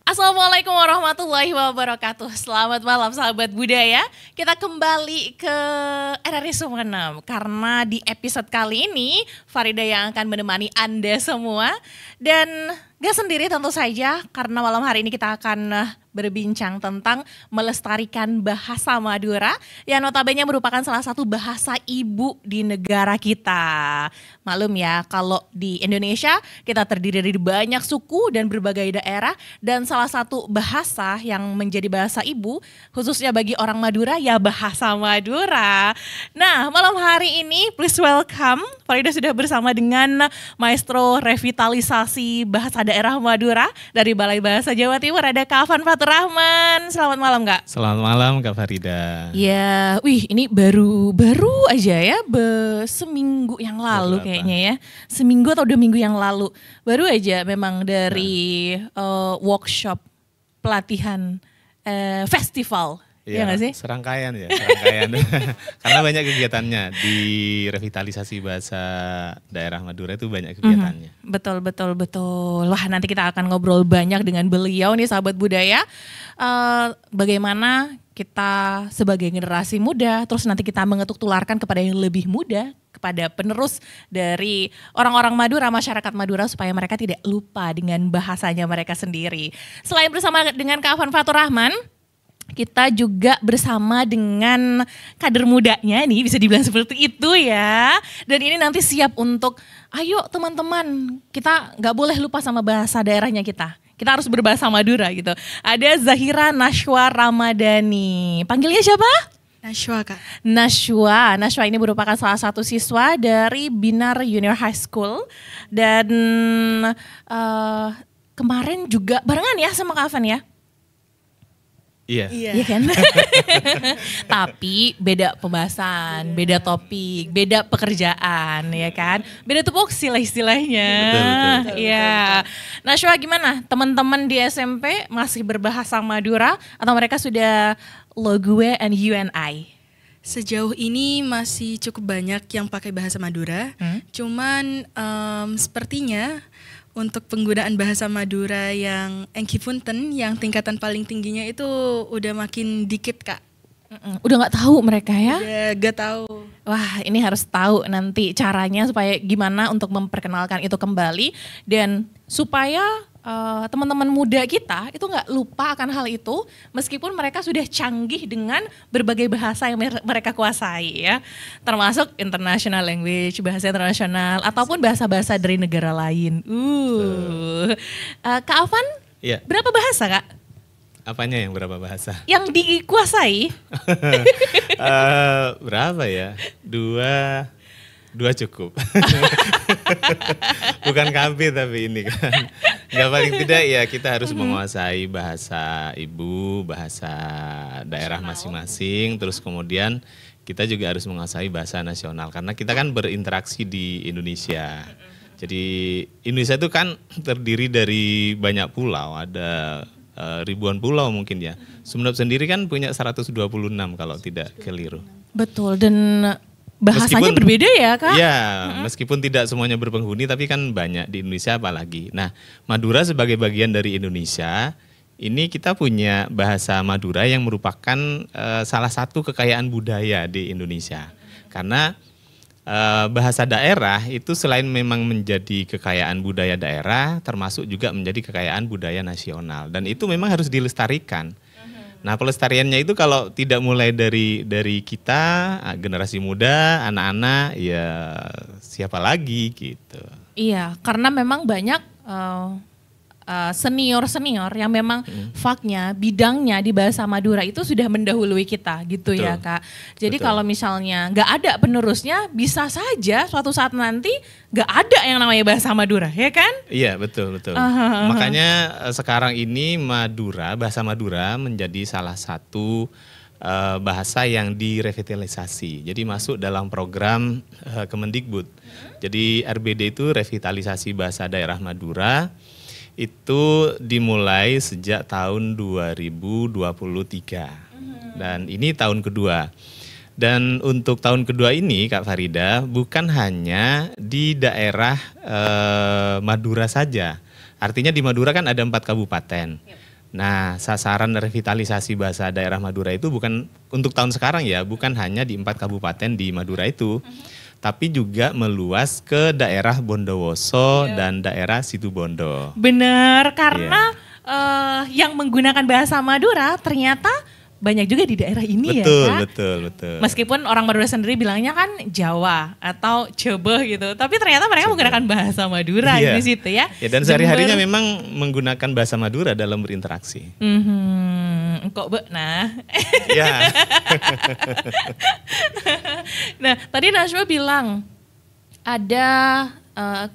Assalamualaikum warahmatullahi wabarakatuh. Selamat malam sahabat budaya. Kita kembali ke RRI Sumeneb karena di episode kali ini Farida yang akan menemani Anda semua. Dan gak sendiri tentu saja karena malam hari ini kita akan berbincang tentang melestarikan bahasa Madura yang notabene merupakan salah satu bahasa ibu di negara kita. Maklum ya, kalau di Indonesia kita terdiri dari banyak suku dan berbagai daerah, dan salah satu bahasa yang menjadi bahasa ibu khususnya bagi orang Madura ya bahasa Madura. Nah, malam hari ini please welcome, Farida sudah bersama dengan Maestro Revitalisasi Bahasa Daerah Madura dari Balai Bahasa Jawa Timur, ada Kak Afan Fatur Rahman. Selamat malam Kak. Selamat malam Kak Farida. Ya, ini baru aja ya, seminggu yang lalu kayaknya ya. Seminggu atau 2 minggu yang lalu. Baru aja memang dari workshop pelatihan festival. Iya nggak sih? Serangkaian. Karena banyak kegiatannya di revitalisasi bahasa daerah Madura itu banyak kegiatannya. Betul. Wah, nanti kita akan ngobrol banyak dengan beliau nih sahabat budaya. Bagaimana kita sebagai generasi muda, terus nanti kita mengetuk tularkan kepada yang lebih muda, kepada penerus dari orang-orang Madura, masyarakat Madura, supaya mereka tidak lupa dengan bahasanya mereka sendiri. Selain bersama dengan Kak Afan Fatur Rahman, kita juga bersama dengan kader mudanya nih, bisa dibilang seperti itu ya. Dan ini nanti siap untuk, ayo teman-teman, kita gak boleh lupa sama bahasa daerahnya kita. Kita harus berbahasa Madura gitu. Ada Zahira Nashwa Ramadhani. Panggilnya siapa? Nashwa Kak. Nashwa ini merupakan salah satu siswa dari Binar Junior High School. Dan kemarin juga barengan ya sama Kak Afan ya? Iya kan? Tapi beda pembahasan, beda topik, beda pekerjaan ya kan? Beda tupoksi lah istilahnya. Betul. Iya. Nashwa gimana? Teman-teman di SMP masih berbahasa Madura atau mereka sudah lo gue and you and I? Sejauh ini masih cukup banyak yang pakai bahasa Madura. Cuman sepertinya untuk penggunaan bahasa Madura yang Engkipunten, yang tingkatan paling tingginya itu udah makin dikit Kak. Udah gak tahu mereka ya? Udah gak tahu. Wah, ini harus tahu nanti caranya supaya gimana untuk memperkenalkan itu kembali. Dan supaya teman-teman muda kita itu gak lupa akan hal itu meskipun mereka sudah canggih dengan berbagai bahasa yang mereka kuasai ya. Termasuk international language, bahasa internasional ataupun bahasa-bahasa dari negara lain. Kak Afan, berapa bahasa Kak? Apanya yang berapa bahasa? Yang dikuasai? Berapa ya? Dua cukup. Bukan kampit tapi ini kan. Gak, paling tidak ya kita harus menguasai bahasa ibu, bahasa daerah masing-masing. Terus kemudian kita juga harus menguasai bahasa nasional. Karena kita kan berinteraksi di Indonesia. Jadi Indonesia itu kan terdiri dari banyak pulau. Ada ribuan pulau mungkin ya. Sumeneb sendiri kan punya 126 kalau tidak keliru. Betul, dan bahasanya berbeda ya Kak? Iya, meskipun tidak semuanya berpenghuni tapi kan banyak di Indonesia apalagi. Nah, Madura sebagai bagian dari Indonesia, ini kita punya bahasa Madura yang merupakan salah satu kekayaan budaya di Indonesia. Karena bahasa daerah itu selain memang menjadi kekayaan budaya daerah, termasuk juga menjadi kekayaan budaya nasional. Dan itu memang harus dilestarikan. Nah, pelestariannya itu kalau tidak mulai dari kita, generasi muda, anak-anak, ya siapa lagi gitu. Iya, karena memang banyak senior-senior yang memang faknya, bidangnya di bahasa Madura itu sudah mendahului kita gitu. Betul. Ya Kak. Jadi kalau misalnya nggak ada penerusnya, bisa saja suatu saat nanti nggak ada yang namanya bahasa Madura, ya kan? Iya, betul. Makanya sekarang ini bahasa Madura menjadi salah satu bahasa yang direvitalisasi. Jadi masuk dalam program Kemendikbud. Jadi RBD itu revitalisasi bahasa daerah Madura. Itu dimulai sejak tahun 2023 dan ini tahun kedua. Dan untuk tahun kedua ini Kak Farida bukan hanya di daerah Madura saja. Artinya di Madura kan ada 4 kabupaten. Nah, sasaran revitalisasi bahasa daerah Madura itu bukan untuk tahun sekarang ya, bukan hanya di 4 kabupaten di Madura itu. Tapi juga meluas ke daerah Bondowoso dan daerah Situbondo. Benar, karena yang menggunakan bahasa Madura ternyata banyak juga di daerah ini. Betul, ya Kak? Betul. Meskipun orang Madura sendiri bilangnya kan Jawa atau Coba gitu. Tapi ternyata mereka menggunakan bahasa Madura di situ ya. Dan sehari-harinya memang menggunakan bahasa Madura dalam berinteraksi. Kok nah. Ya. Nah, tadi Najwa bilang ada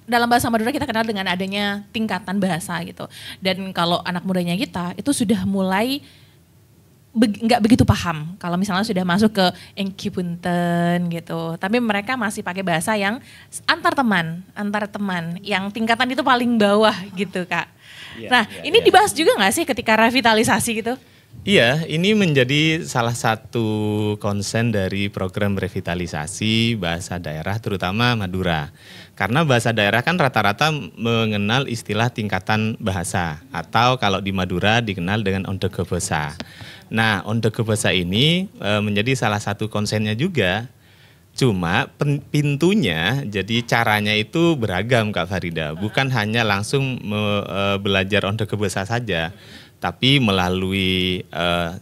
dalam bahasa Madura kita kenal dengan adanya tingkatan bahasa gitu. Dan kalau anak mudanya kita itu sudah mulai nggak begitu paham kalau misalnya sudah masuk ke Engkipunten gitu. Tapi mereka masih pakai bahasa yang antar teman yang tingkatan itu paling bawah gitu Kak. Ini dibahas juga nggak sih ketika revitalisasi gitu? Iya, ini menjadi salah satu konsen dari program revitalisasi bahasa daerah terutama Madura. Karena bahasa daerah kan rata-rata mengenal istilah tingkatan bahasa atau kalau di Madura dikenal dengan Ondegobasa. Nah, Ondegobasa ini menjadi salah satu konsennya juga. Cuma pintunya, jadi caranya itu beragam Kak Farida. Bukan hanya langsung belajar Ondegobasa saja. Tapi melalui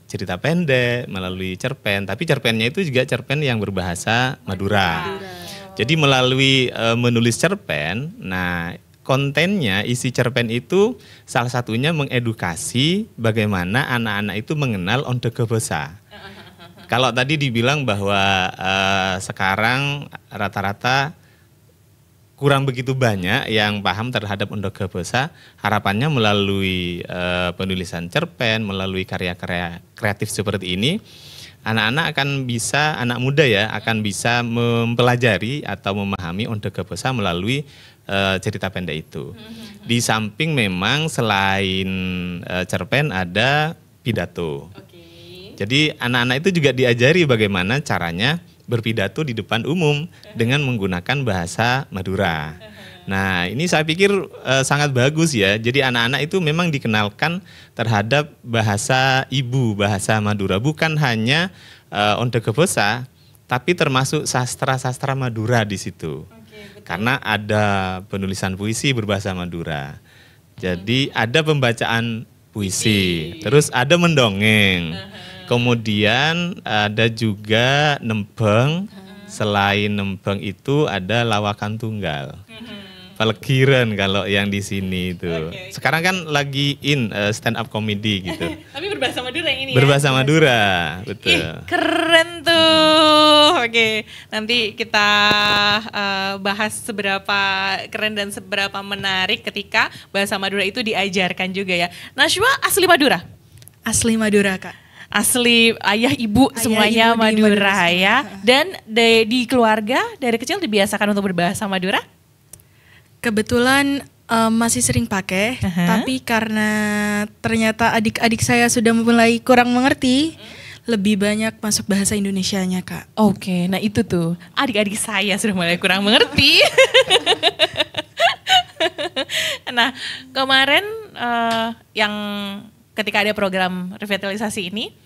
cerita pendek, melalui cerpen. Tapi cerpennya itu juga cerpen yang berbahasa Madura. Jadi melalui menulis cerpen, nah kontennya, isi cerpen itu salah satunya mengedukasi bagaimana anak-anak itu mengenal Ondegobasa. Kalau tadi dibilang bahwa sekarang rata-rata kurang begitu banyak yang paham terhadap Ondegobasa, harapannya melalui penulisan cerpen, melalui karya-karya kreatif seperti ini, anak-anak akan bisa, anak muda ya, akan bisa mempelajari atau memahami Ondegobasa melalui cerita pendek itu. Di samping memang selain cerpen ada pidato. Jadi anak-anak itu juga diajari bagaimana caranya berpidato di depan umum dengan menggunakan bahasa Madura. Nah, ini saya pikir sangat bagus ya. Jadi anak-anak itu memang dikenalkan terhadap bahasa ibu, bahasa Madura. Bukan hanya Ondegobasa, tapi termasuk sastra-sastra Madura di situ. Karena ada penulisan puisi berbahasa Madura. Jadi ada pembacaan puisi, terus ada mendongeng. Kemudian ada juga nembeng. Selain nembeng itu ada lawakan tunggal. Pelegiran kalau yang di sini itu. Sekarang kan lagi stand up comedy gitu. Tapi berbahasa Madura yang ini berbahasa Madura, betul. Keren tuh. Oke, nanti kita bahas seberapa keren dan seberapa menarik ketika bahasa Madura itu diajarkan juga ya. Najwa asli Madura? Asli Madura Kak. Asli ayah ibu semuanya ibu Madura ya. Dan di keluarga dari kecil dibiasakan untuk berbahasa Madura? Kebetulan masih sering pakai, tapi karena ternyata adik-adik saya sudah mulai kurang mengerti, lebih banyak masuk bahasa Indonesianya Kak. Oke, nah itu tuh adik-adik saya sudah mulai kurang mengerti. Nah kemarin yang ketika ada program revitalisasi ini,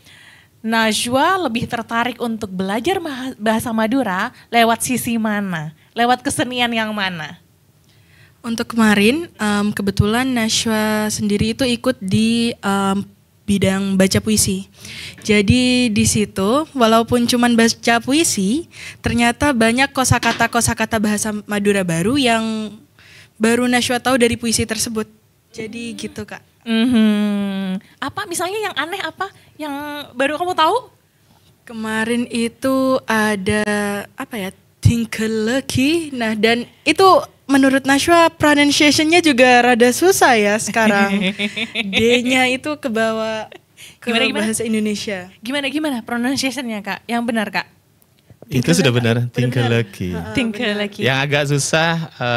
Najwa lebih tertarik untuk belajar bahasa Madura lewat sisi mana? Lewat kesenian yang mana? Untuk kemarin, kebetulan Najwa sendiri itu ikut di bidang baca puisi. Jadi di situ, walaupun cuma baca puisi, ternyata banyak kosakata bahasa Madura baru yang baru Najwa tahu dari puisi tersebut. Jadi gitu Kak. Apa misalnya yang aneh apa? Yang baru kamu tahu? Kemarin itu ada apa ya? Tinkeleki. Nah dan itu menurut Najwa pronunciation-nya juga rada susah ya sekarang. D-nya itu ke bawah ke bahasa Indonesia. Gimana pronunciation-nya Kak? Yang benar Kak? Itu sudah benar, Tinkeleki. Tinkeleki. Yang agak susah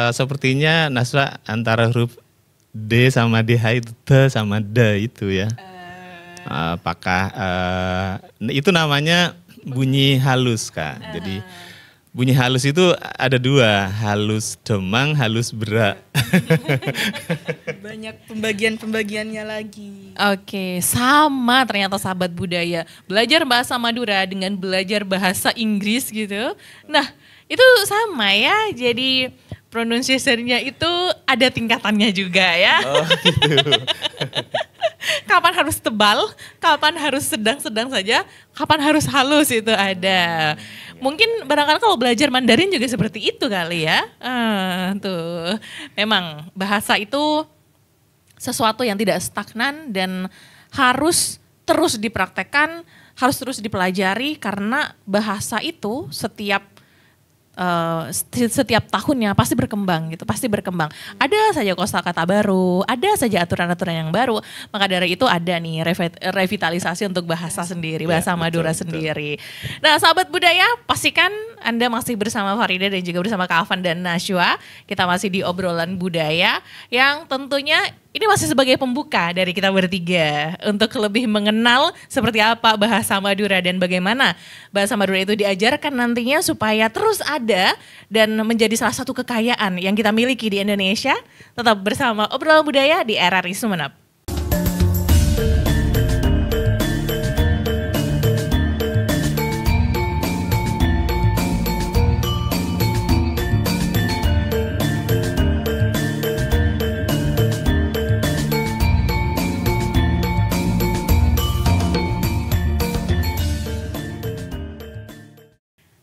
sepertinya Nasra antara huruf D sama DH itu D sama D itu ya. Apakah itu namanya bunyi halus Kak. Jadi bunyi halus itu ada dua, halus demang, halus berak. Banyak pembagian-pembagiannya lagi. Oke, sama ternyata sahabat budaya. Belajar bahasa Madura dengan belajar bahasa Inggris gitu. Nah, itu sama ya. Jadi pronunciation-nya itu ada tingkatannya juga ya. Oh gitu. Kapan harus tebal, kapan harus sedang-sedang saja, kapan harus halus itu ada. Mungkin barangkali kalau belajar Mandarin juga seperti itu kali ya. Tuh, memang bahasa itu sesuatu yang tidak stagnan dan harus terus dipraktekkan, harus terus dipelajari karena bahasa itu setiap tahunnya pasti berkembang gitu, pasti berkembang. Ada saja kosakata baru, ada saja aturan-aturan yang baru. Maka dari itu ada nih revitalisasi untuk bahasa sendiri, bahasa Madura sendiri. Nah, sahabat budaya, pastikan Anda masih bersama Farida dan juga bersama Kak Afan dan Nashwa. Kita masih di obrolan budaya yang tentunya ini masih sebagai pembuka dari kita bertiga untuk lebih mengenal seperti apa bahasa Madura dan bagaimana bahasa Madura itu diajarkan nantinya supaya terus ada dan menjadi salah satu kekayaan yang kita miliki di Indonesia. Tetap bersama obrolan budaya di RRI Sumeneb.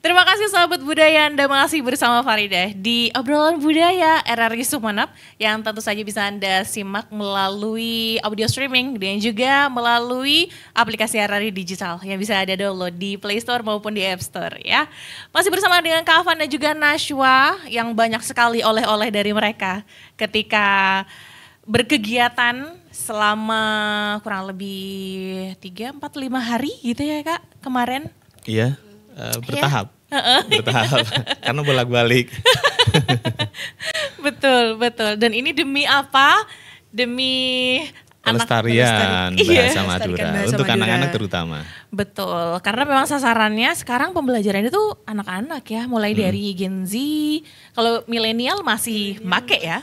Terima kasih sahabat budaya, Anda masih bersama Farida di obrolan budaya RRI Sumeneb yang tentu saja bisa Anda simak melalui audio streaming dan juga melalui aplikasi RRI Digital yang bisa Anda download di Play Store maupun di App Store ya. Masih bersama dengan Kak Afan dan juga Nashwa yang banyak sekali oleh-oleh dari mereka ketika berkegiatan selama kurang lebih 3, 4, 5 hari gitu ya Kak kemarin. Iya, bertahap. Bertahap, karena bolak-balik. Betul. Dan ini demi apa? Demi pelestarian bahasa Madura, untuk anak-anak terutama. Betul, karena memang sasarannya sekarang pembelajaran itu anak-anak ya, mulai dari Gen Z. Kalau milenial masih make ya.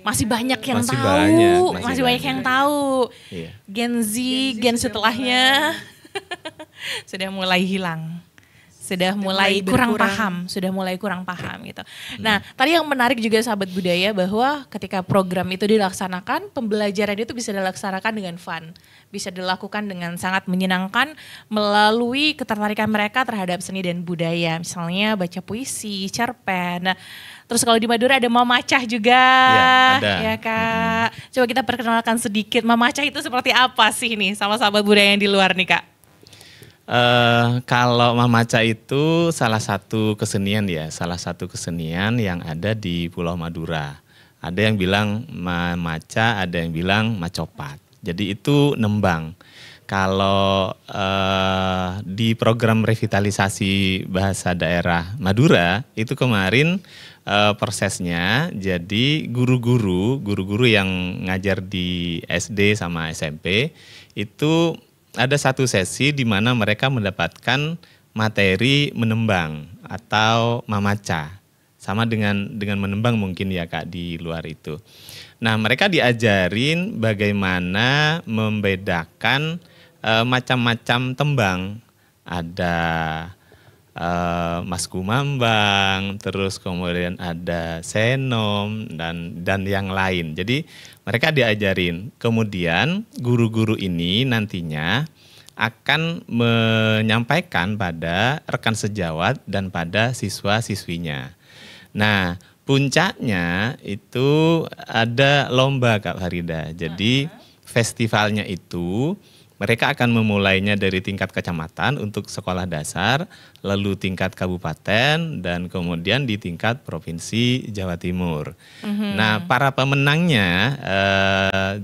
Masih banyak yang tahu, masih banyak yang tahu. Iya. Gen Z, Gen setelahnya sudah mulai hilang. Sudah mulai kurang paham gitu. Nah, tadi yang menarik juga sahabat budaya bahwa ketika program itu dilaksanakan, pembelajaran itu bisa dilaksanakan dengan fun, bisa dilakukan dengan sangat menyenangkan melalui ketertarikan mereka terhadap seni dan budaya. Misalnya baca puisi, cerpen. Nah, terus kalau di Madura ada mamacah juga, ya Kak. Coba kita perkenalkan sedikit mamacah itu seperti apa sih nih sama sahabat budaya yang di luar nih Kak. Kalau mamaca itu salah satu kesenian yang ada di Pulau Madura. Ada yang bilang mamaca, ada yang bilang macopat. Jadi itu nembang. Kalau di program revitalisasi bahasa daerah Madura itu kemarin prosesnya, jadi guru-guru yang ngajar di SD sama SMP itu ada satu sesi di mana mereka mendapatkan materi menembang atau mamaca. Sama dengan menembang mungkin ya Kak di luar itu. Nah, mereka diajarin bagaimana membedakan macam-macam tembang. Ada Mas Kumambang, terus kemudian ada Senom dan yang lain. Jadi mereka diajarin. Kemudian guru-guru ini nantinya akan menyampaikan pada rekan sejawat dan pada siswa-siswinya. Nah, puncaknya itu ada lomba Kak Farida. Jadi festivalnya itu Mereka akan memulainya dari tingkat kecamatan untuk sekolah dasar, lalu tingkat kabupaten, dan kemudian di tingkat provinsi Jawa Timur. Nah, para pemenangnya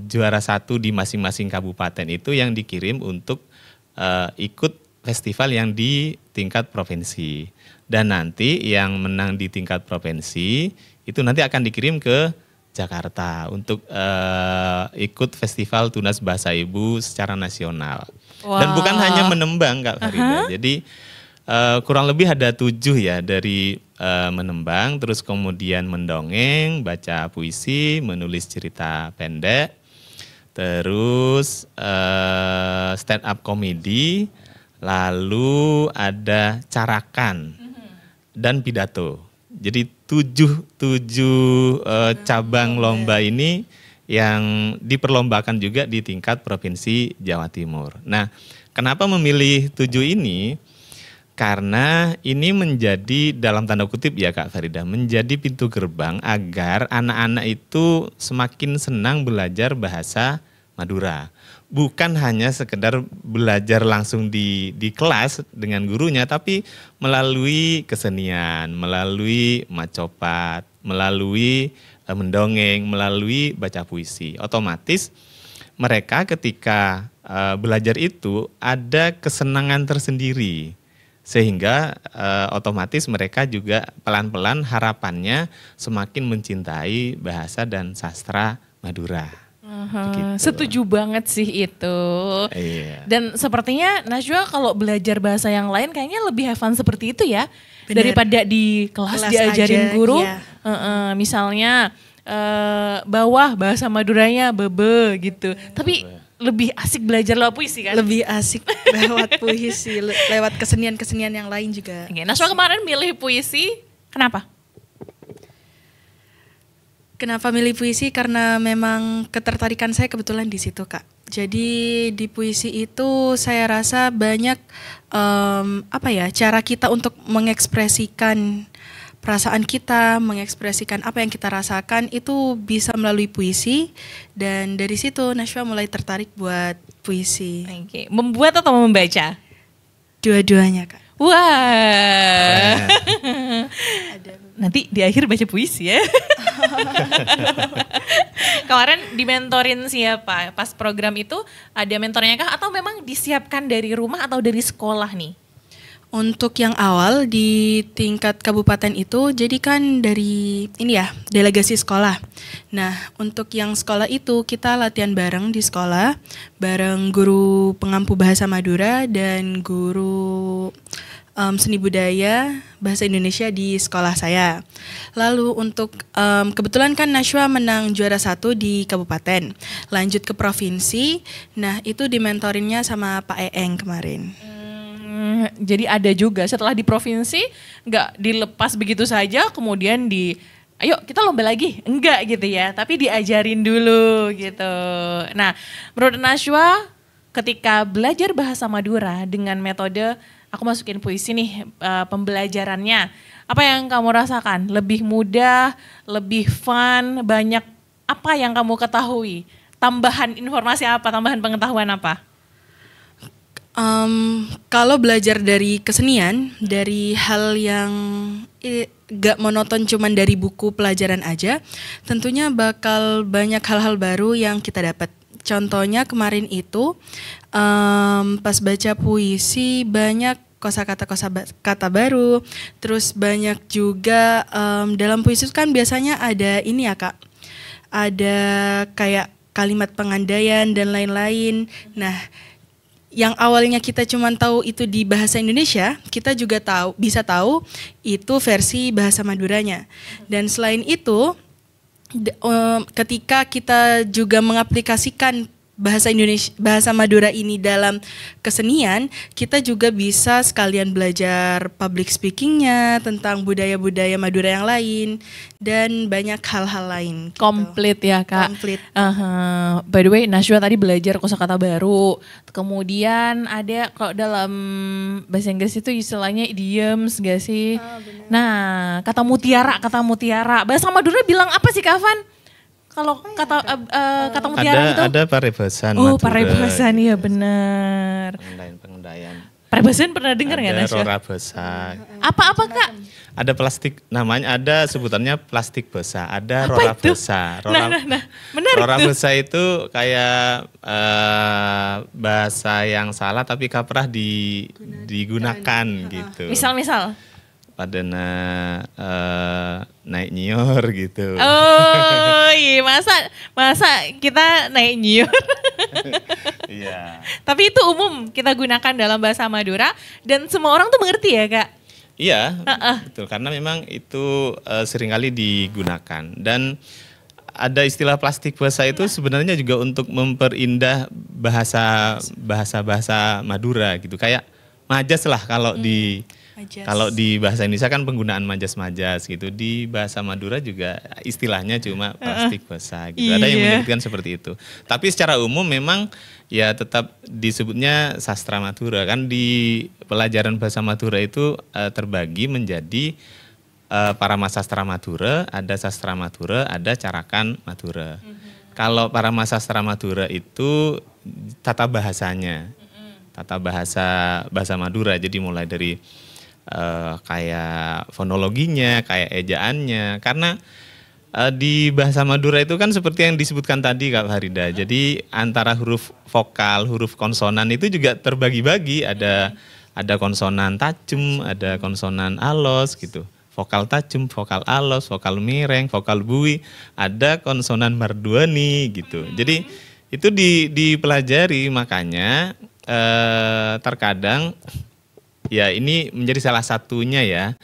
juara 1 di masing-masing kabupaten itu yang dikirim untuk ikut festival yang di tingkat provinsi. Dan nanti yang menang di tingkat provinsi itu nanti akan dikirim ke Jakarta untuk ikut festival Tunas Bahasa Ibu secara nasional. Wah. Dan bukan hanya menembang Kak Farida. Jadi kurang lebih ada 7 ya dari menembang, terus kemudian mendongeng, baca puisi, menulis cerita pendek, terus stand up comedy, lalu ada carakan dan pidato. Jadi 7 cabang lomba ini yang diperlombakan juga di tingkat provinsi Jawa Timur. Nah, kenapa memilih 7 ini? Karena ini menjadi dalam tanda kutip ya Kak Farida, menjadi pintu gerbang agar anak-anak itu semakin senang belajar bahasa Madura. Bukan hanya sekedar belajar langsung di kelas dengan gurunya, tapi melalui kesenian, melalui macopat, melalui mendongeng, melalui baca puisi. Otomatis mereka ketika belajar itu ada kesenangan tersendiri. Sehingga otomatis mereka juga pelan-pelan harapannya semakin mencintai bahasa dan sastra Madura. Begitu. Setuju banget sih itu. Iya. Dan sepertinya Najwa kalau belajar bahasa yang lain kayaknya lebih have fun seperti itu ya. Bener. Daripada di kelas diajarin aja, guru. iya. Misalnya bawah bahasa Maduranya bebe gitu. Tapi lebih asik belajar lewat puisi kan? Lebih asik lewat puisi, lewat kesenian-kesenian yang lain juga. Oke, Najwa kemarin milih puisi, kenapa? Kenapa milih puisi? Karena memang ketertarikan saya kebetulan di situ, Kak. Jadi di puisi itu saya rasa banyak cara kita untuk mengekspresikan perasaan kita, mengekspresikan apa yang kita rasakan itu bisa melalui puisi, dan dari situ Najwa mulai tertarik buat puisi. Oke, membuat atau membaca? Dua-duanya, Kak. Wah. Nanti di akhir baca puisi ya. Kemarin dimentorin siapa? Pas program itu ada mentornya kah atau memang disiapkan dari rumah atau dari sekolah nih? Untuk yang awal di tingkat kabupaten itu jadi kan dari delegasi sekolah. Nah, untuk yang sekolah itu kita latihan bareng di sekolah, bareng guru pengampu bahasa Madura dan guru seni budaya bahasa Indonesia di sekolah saya. Lalu untuk kebetulan kan Najwa menang juara 1 di kabupaten, lanjut ke provinsi. Nah, itu dimentorinnya sama Pak Eeng kemarin. Jadi ada juga setelah di provinsi nggak dilepas begitu saja kemudian ayo kita lomba lagi, enggak gitu ya, tapi diajarin dulu gitu. Nah, menurut Najwa ketika belajar bahasa Madura dengan metode aku masukin puisi nih pembelajarannya, apa yang kamu rasakan? Lebih mudah, lebih fun, banyak apa yang kamu ketahui? Tambahan informasi apa, tambahan pengetahuan apa? Kalau belajar dari kesenian, dari hal yang gak monoton cuman dari buku pelajaran aja, tentunya bakal banyak hal-hal baru yang kita dapat. Contohnya kemarin itu pas baca puisi banyak kosakata baru, terus banyak juga dalam puisi itu kan biasanya ada ini ya Kak, ada kayak kalimat pengandaian dan lain-lain. Nah, yang awalnya kita cuma tahu itu di bahasa Indonesia, kita juga bisa tahu itu versi bahasa Maduranya. Dan selain itu, ketika kita juga mengaplikasikan bahasa Madura ini dalam kesenian, kita juga bisa sekalian belajar public speakingnya, tentang budaya-budaya Madura yang lain, dan banyak hal-hal lain. Gitu. Komplit ya Kak. Komplit. By the way, Najwa tadi belajar kosakata baru. Kemudian ada kalau dalam bahasa Inggris itu istilahnya idioms gak sih? Nah, kata mutiara. Bahasa Madura bilang apa sih Kak Van? Kalau kata mutiara itu? Ada parebasan. Oh, parebasan iya benar. Pengendaian. Parebasan pernah dengar nggak Ada Nasya? rora besa. Apa Kak? Ada plastik, namanya ada sebutannya plastik besa. Ada Apa rora itu? besa. Nah, menarik Rora tuh. besa itu kayak bahasa yang salah tapi kaprah digunakan gitu. Misal. Padahal naik nyior gitu. Oh iya, masa kita naik nyiur. Iya. Tapi itu umum kita gunakan dalam bahasa Madura dan semua orang tuh mengerti ya Kak? Iya, betul. Karena memang itu seringkali digunakan. Dan ada istilah plastik besa itu sebenarnya juga untuk memperindah bahasa Madura gitu. Kayak majas lah kalau di bahasa Indonesia kan penggunaan majas-majas gitu. Di bahasa Madura juga istilahnya cuma plastik besa gitu. Ada yang menyebutkan seperti itu. Tapi secara umum memang ya tetap disebutnya sastra Madura. Kan di pelajaran bahasa Madura itu terbagi menjadi Parama Sastra Madura, ada Sastra Madura, ada Carakan Madura. Kalau Parama Sastra Madura itu tata bahasanya. Tata bahasa Madura. Jadi mulai dari kayak fonologinya, kayak ejaannya. Karena di bahasa Madura itu kan seperti yang disebutkan tadi Kak Farida. Jadi antara huruf vokal, huruf konsonan itu juga terbagi-bagi. Ada konsonan tajam, ada konsonan alos gitu. Vokal tajam, vokal alos, vokal miring, vokal bui. Ada konsonan marduani gitu. Jadi itu dipelajari, makanya terkadang ya ini menjadi salah satunya ya.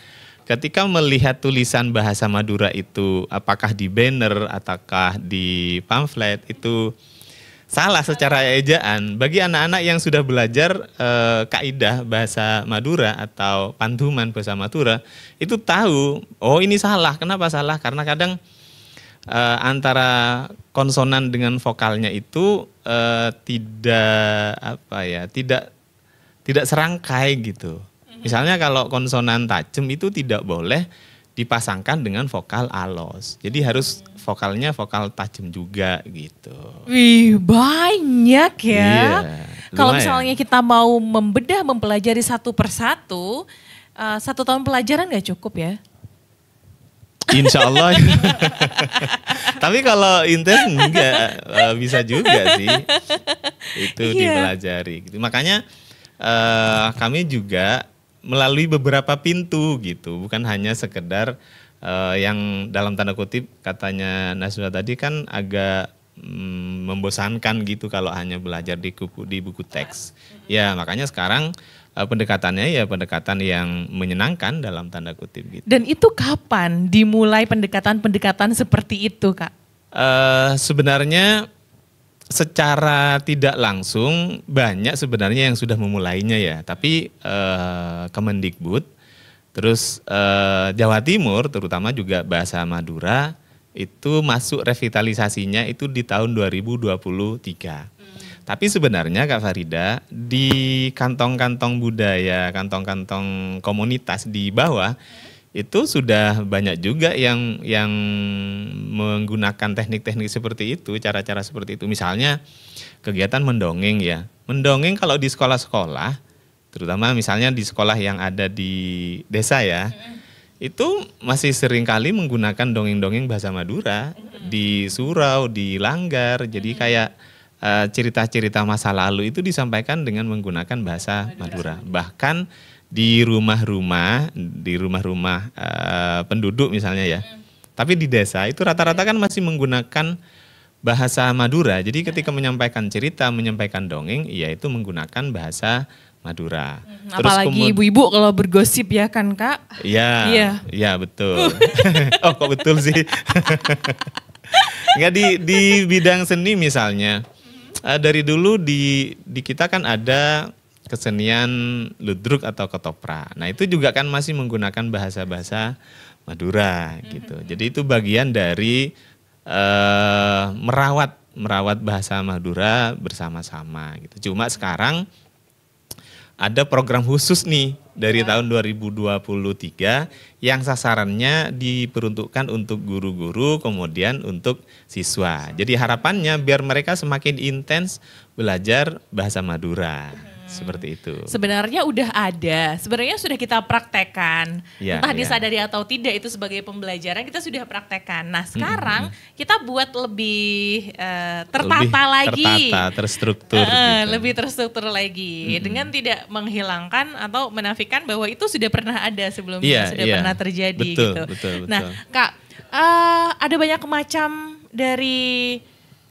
Ketika melihat tulisan bahasa Madura itu apakah di banner ataukah di pamflet itu salah secara ejaan. Bagi anak-anak yang sudah belajar kaidah bahasa Madura atau pantuman bahasa Madura itu tahu, oh ini salah. Kenapa salah? Karena kadang antara konsonan dengan vokalnya itu tidak serangkai gitu. Misalnya kalau konsonan tajam itu tidak boleh dipasangkan dengan vokal alos. Jadi harus vokalnya vokal tajam juga gitu. Wih, banyak ya. Iya, Kalau lumayan. misalnya kita mau membedah, mempelajari satu persatu, 1 tahun pelajaran nggak cukup ya? Insya Allah. Tapi kalau intens enggak, bisa juga sih. Itu dipelajari gitu. Makanya kami juga melalui beberapa pintu gitu, bukan hanya sekedar yang dalam tanda kutip katanya Nasra tadi kan agak membosankan gitu kalau hanya belajar di buku teks. Ya makanya sekarang pendekatannya ya pendekatan yang menyenangkan dalam tanda kutip gitu. Dan itu kapan dimulai pendekatan seperti itu Kak? Sebenarnya secara tidak langsung banyak sebenarnya yang sudah memulainya ya, tapi Kemendikbud, terus Jawa Timur terutama juga bahasa Madura itu masuk revitalisasinya itu di tahun 2023. Tapi sebenarnya Kak Farida di kantong-kantong budaya, kantong-kantong komunitas di bawah itu sudah banyak juga yang menggunakan teknik-teknik seperti itu, cara-cara seperti itu. Misalnya kegiatan mendongeng ya. Mendongeng kalau di sekolah-sekolah, terutama misalnya di sekolah yang ada di desa ya, itu masih sering kali menggunakan dongeng-dongeng bahasa Madura di surau, di langgar. Jadi kayak cerita-cerita masa lalu itu disampaikan dengan menggunakan bahasa Madura. Bahkan di rumah-rumah penduduk misalnya ya. Tapi di desa itu rata-rata kan masih menggunakan bahasa Madura. Jadi ketika menyampaikan cerita, menyampaikan dongeng, ya itu menggunakan bahasa Madura. Apalagi ibu-ibu kalau bergosip ya kan Kak? Iya, iya betul. Oh kok betul sih? Enggak di bidang seni misalnya. Dari dulu di kita kan ada kesenian ludruk atau ketoprak. Nah itu juga kan masih menggunakan bahasa-bahasa Madura gitu. Jadi itu bagian dari merawat bahasa Madura bersama-sama gitu. Cuma sekarang ada program khusus nih dari tahun 2023 yang sasarannya diperuntukkan untuk guru-guru kemudian untuk siswa. Jadi harapannya biar mereka semakin intens belajar bahasa Madura. Seperti itu. Sebenarnya udah ada, sebenarnya sudah kita praktekkan. Ya, Entah ya. disadari atau tidak itu sebagai pembelajaran kita sudah praktekkan. Nah sekarang kita buat lebih tertata Lebih lagi. tertata, terstruktur. Gitu. Lebih terstruktur lagi. Dengan tidak menghilangkan atau menafikan bahwa itu sudah pernah ada sebelumnya, Iya, sudah iya. pernah terjadi Betul, gitu. betul. Nah Kak, ada banyak macam dari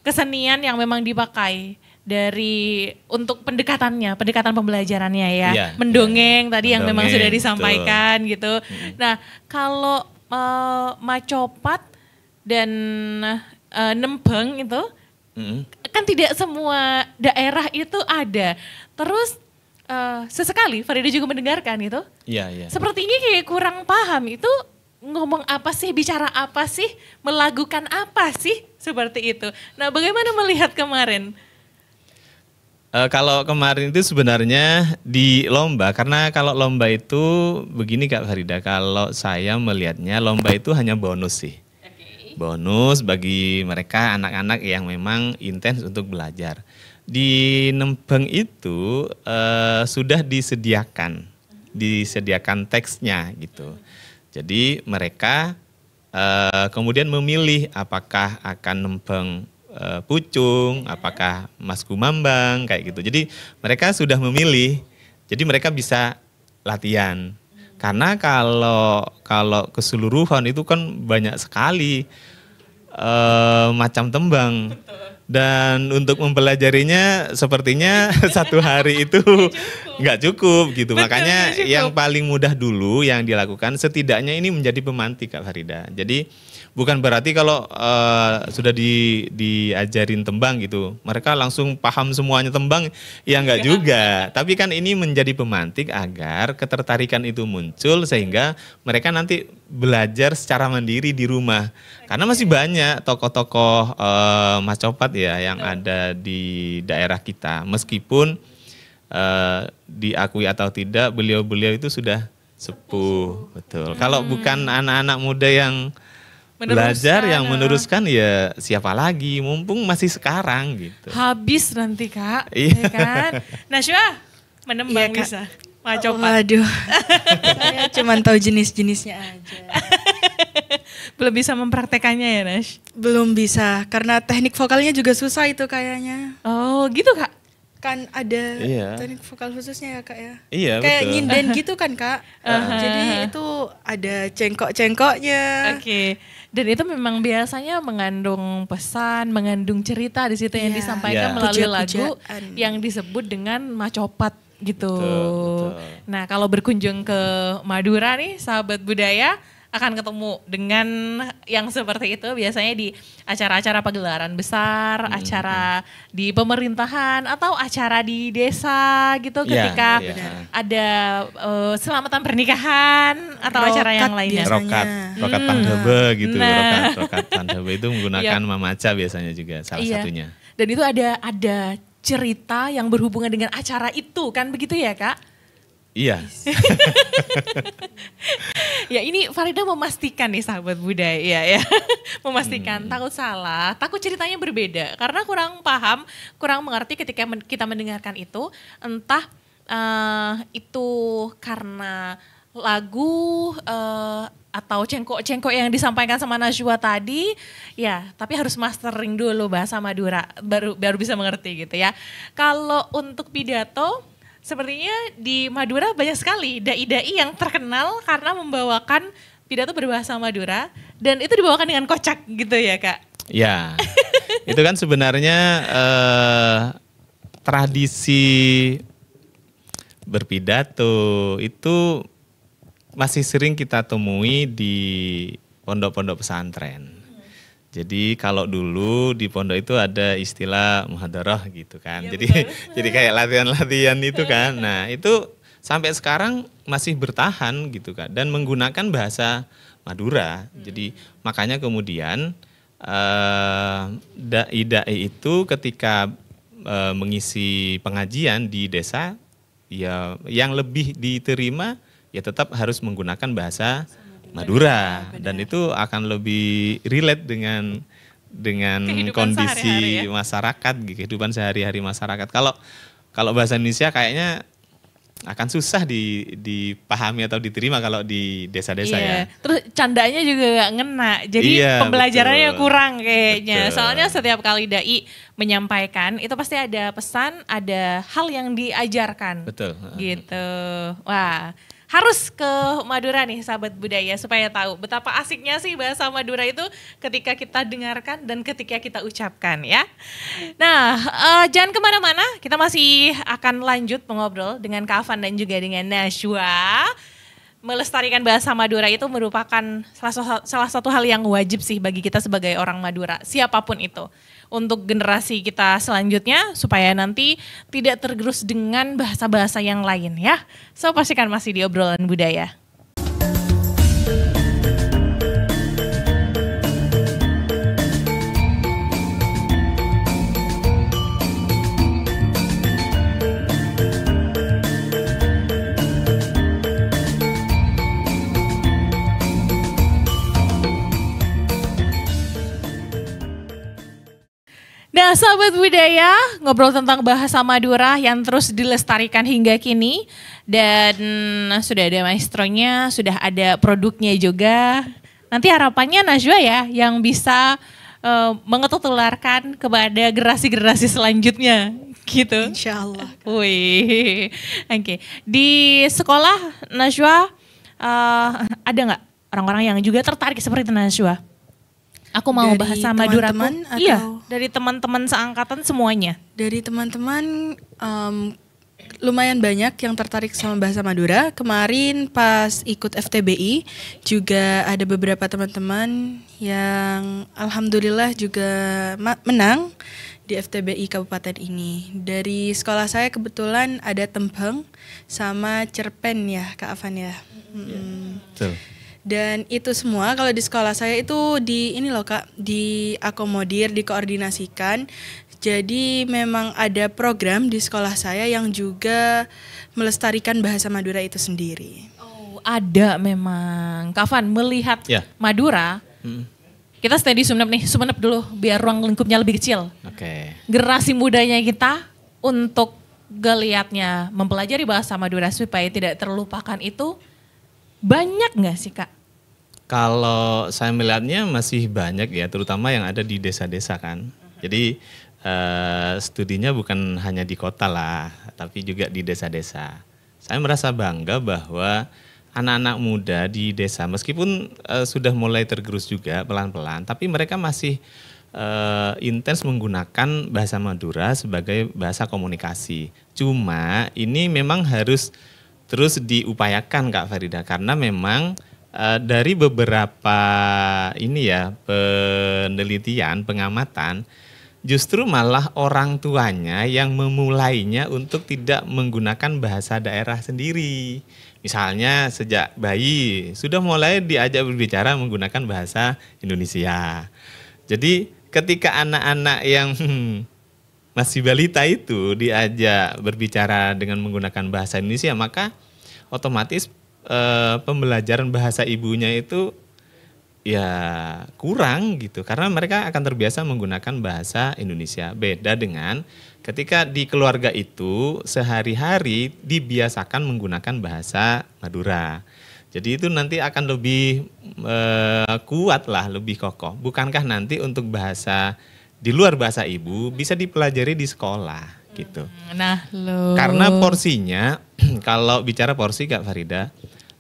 kesenian yang memang dipakai dari untuk pendekatan pembelajarannya ya, Iya, mendongeng tadi yang memang Mendongeng, sudah disampaikan gitu. Nah kalau macopat dan nembeng itu kan tidak semua daerah itu ada. Terus sesekali Farida juga mendengarkan gitu. Iya, iya. Sepertinya kayak kurang paham itu ngomong apa sih, bicara apa sih, melakukan apa sih seperti itu. Nah bagaimana melihat kemarin? Kalau kemarin itu sebenarnya di lomba, karena kalau lomba itu begini Kak Farida, kalau saya melihatnya lomba itu hanya bonus sih. Bonus bagi mereka anak-anak yang memang intens untuk belajar. Di Nembeng itu sudah disediakan teksnya gitu. Jadi mereka kemudian memilih apakah akan nembeng pucung, apakah Mas Kumambang kayak gitu. Jadi mereka sudah memilih. Jadi mereka bisa latihan. Karena kalau keseluruhan itu kan banyak sekali macam tembang. Dan untuk mempelajarinya sepertinya satu hari itu nggak cukup gitu. Betul, Makanya nggak cukup. yang paling mudah dulu yang dilakukan setidaknya ini menjadi pemantik Kak Farida. Jadi bukan berarti kalau sudah diajarin tembang gitu, mereka langsung paham semuanya tembang, ya enggak juga. Tapi kan ini menjadi pemantik agar ketertarikan itu muncul sehingga mereka nanti belajar secara mandiri di rumah. Karena masih banyak tokoh-tokoh macopat ya yang ada di daerah kita. Meskipun diakui atau tidak, beliau-beliau itu sudah sepuh, betul. Kalau bukan anak-anak muda yang belajar yang meneruskan ya siapa lagi, mumpung masih sekarang gitu. Habis nanti Kak, Iya. ya kan? Najwa, menembang Iya, Kak. bisa, macopat. Waduh, saya cuma tahu jenis-jenisnya aja. Belum bisa mempraktekannya ya Nash? Belum bisa, karena teknik vokalnya juga susah itu kayaknya. Oh gitu Kak? Kan ada Iya. teknik vokal khususnya ya Kak ya. Iya, Kayak betul. nyinden gitu kan Kak. Jadi itu ada cengkok-cengkoknya. Oke. Dan itu memang biasanya mengandung pesan, mengandung cerita di situ yang Iya. disampaikan Iya. melalui lagu Puja-pujaan. yang disebut dengan macopat gitu. Betul. Nah kalau berkunjung ke Madura nih sahabat budaya akan ketemu dengan yang seperti itu biasanya di acara-acara pagelaran besar, acara di pemerintahan atau acara di desa gitu Iya, ketika iya. ada selamatan pernikahan atau acara yang Rokat lainnya. biasanya. Rokat Pandabe gitu. Nah. Rokat Pandabe itu menggunakan mamaca biasanya juga salah Iya. satunya. Dan itu ada cerita yang berhubungan dengan acara itu kan begitu ya Kak? Iya. Ya ini Farida memastikan nih sahabat budaya ya. Memastikan takut salah, takut ceritanya berbeda. Karena kurang paham, kurang mengerti ketika kita mendengarkan itu. Entah itu karena lagu atau cengkok-cengkok yang disampaikan sama Najwa tadi. Ya tapi harus mastering dulu bahasa Madura baru bisa mengerti gitu ya. Kalau untuk pidato sepertinya di Madura banyak sekali dai-dai yang terkenal karena membawakan pidato berbahasa Madura dan itu dibawakan dengan kocak gitu ya Kak. Ya, itu kan sebenarnya tradisi berpidato itu masih sering kita temui di pondok-pondok pesantren. Jadi kalau dulu di pondok itu ada istilah muhadarah gitu kan. Iya, Jadi kayak latihan-latihan itu kan. Nah, itu sampai sekarang masih bertahan gitu kan dan menggunakan bahasa Madura. Jadi makanya kemudian dai-dai itu ketika mengisi pengajian di desa ya yang lebih diterima ya tetap harus menggunakan bahasa Madura dan itu akan lebih relate dengan Kehidupan kondisi sehari-hari ya. masyarakat, kehidupan sehari-hari masyarakat. Kalau bahasa Indonesia kayaknya akan susah dipahami atau diterima kalau di desa-desa ya. Terus candanya juga gak ngena, jadi Iya, pembelajarannya betul. kurang kayaknya. Betul. Soalnya setiap kali dai menyampaikan itu pasti ada pesan, ada hal yang diajarkan. Betul. Gitu. Wah, harus ke Madura nih sahabat budaya supaya tahu betapa asiknya sih bahasa Madura itu ketika kita dengarkan dan ketika kita ucapkan ya. Nah, jangan kemana-mana, kita masih akan lanjut mengobrol dengan Kak Afan dan juga dengan Najwa. Melestarikan bahasa Madura itu merupakan salah satu hal yang wajib sih bagi kita sebagai orang Madura, siapapun itu. Untuk generasi kita selanjutnya supaya nanti tidak tergerus dengan bahasa-bahasa yang lain ya. So pastikan masih di obrolan budaya. Nah sahabat budaya, ngobrol tentang bahasa Madura yang terus dilestarikan hingga kini. Dan sudah ada maestronya, sudah ada produknya juga. Nanti harapannya Najwa ya yang bisa mengetularkan kepada generasi-generasi selanjutnya gitu. Insya Allah. Wih, oke. Di sekolah Najwa ada nggak orang-orang yang juga tertarik seperti Najwa? Aku mau Dari bahasa Madura. teman-teman atau- Iya, dari teman-teman seangkatan semuanya. Dari teman-teman lumayan banyak yang tertarik sama bahasa Madura. Kemarin pas ikut FTBI juga ada beberapa teman-teman yang alhamdulillah juga menang di FTBI Kabupaten ini. Dari sekolah saya kebetulan ada Tempeng sama Cerpen ya Kak Afan ya. Betul. Dan itu semua kalau di sekolah saya itu ini loh Kak, diakomodir, dikoordinasikan. Jadi memang ada program di sekolah saya yang juga melestarikan bahasa Madura itu sendiri. Oh, ada memang. Kafan melihat Ya. Madura, kita stay di Sumenep nih, Sumenep dulu biar ruang lingkupnya lebih kecil. Oke. Generasi mudanya kita untuk geliatnya mempelajari bahasa Madura supaya tidak terlupakan itu banyak nggak sih Kak? Kalau saya melihatnya masih banyak ya, terutama yang ada di desa-desa kan. Jadi studinya bukan hanya di kota lah, tapi juga di desa-desa. Saya merasa bangga bahwa anak-anak muda di desa, meskipun sudah mulai tergerus juga pelan-pelan, tapi mereka masih intens menggunakan bahasa Madura sebagai bahasa komunikasi. Cuma ini memang harus terus diupayakan Kak Farida, karena memang dari beberapa penelitian, pengamatan, justru malah orang tuanya yang memulainya untuk tidak menggunakan bahasa daerah sendiri. Misalnya sejak bayi sudah mulai diajak berbicara menggunakan bahasa Indonesia. Jadi ketika anak-anak yang masih balita itu diajak berbicara dengan menggunakan bahasa Indonesia, maka otomatis pembelajaran bahasa ibunya itu ya kurang gitu, karena mereka akan terbiasa menggunakan bahasa Indonesia. Beda dengan ketika di keluarga itu sehari-hari dibiasakan menggunakan bahasa Madura. Jadi itu nanti akan lebih kuat lah, lebih kokoh. Bukankah nanti untuk bahasa di luar bahasa ibu bisa dipelajari di sekolah gitu. Nah lo. Karena porsinya, kalau bicara porsi Kak Farida,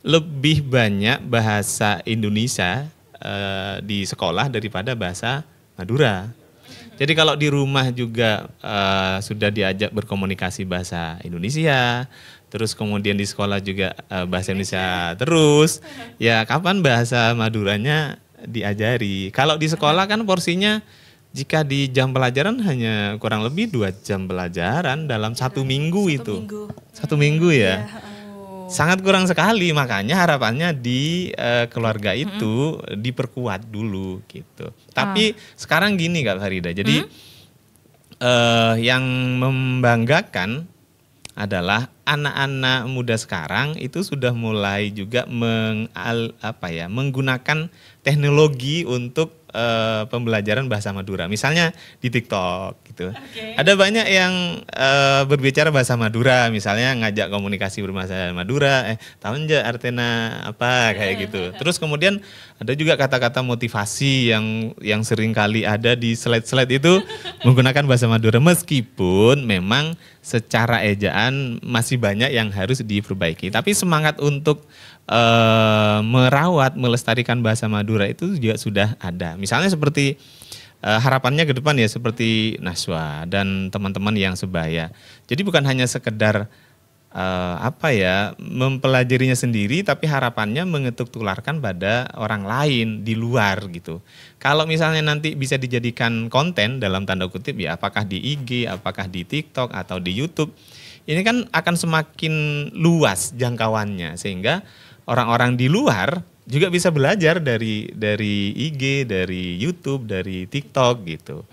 lebih banyak bahasa Indonesia di sekolah daripada bahasa Madura. Jadi kalau di rumah juga sudah diajak berkomunikasi bahasa Indonesia, terus kemudian di sekolah juga bahasa Indonesia terus, ya kapan bahasa Maduranya diajari? Kalau di sekolah kan porsinya, jika di jam pelajaran hanya kurang lebih 2 jam pelajaran dalam 1 minggu itu. 1 minggu ya. Sangat kurang sekali, makanya harapannya di keluarga itu diperkuat dulu gitu. Tapi sekarang gini Kak Farida, jadi yang membanggakan adalah anak-anak muda sekarang itu sudah mulai juga menggunakan teknologi untuk pembelajaran bahasa Madura. Misalnya di TikTok gitu. Okay. Ada banyak yang berbicara bahasa Madura, misalnya ngajak komunikasi berbahasa Madura, tahu nggak artinya apa kayak gitu. Terus kemudian ada juga kata-kata motivasi yang sering kali ada di slide-slide itu menggunakan bahasa Madura, meskipun memang secara ejaan masih banyak yang harus diperbaiki. Tapi semangat untuk merawat, melestarikan bahasa Madura itu juga sudah ada. Misalnya seperti harapannya ke depan ya seperti Najwa dan teman-teman yang sebaya. Jadi bukan hanya sekedar mempelajarinya sendiri, tapi harapannya mengetuk tularkan pada orang lain di luar gitu. Kalau misalnya nanti bisa dijadikan konten dalam tanda kutip ya, apakah di IG, apakah di TikTok atau di YouTube, ini kan akan semakin luas jangkauannya sehingga orang-orang di luar juga bisa belajar dari IG, dari YouTube, dari TikTok gitu.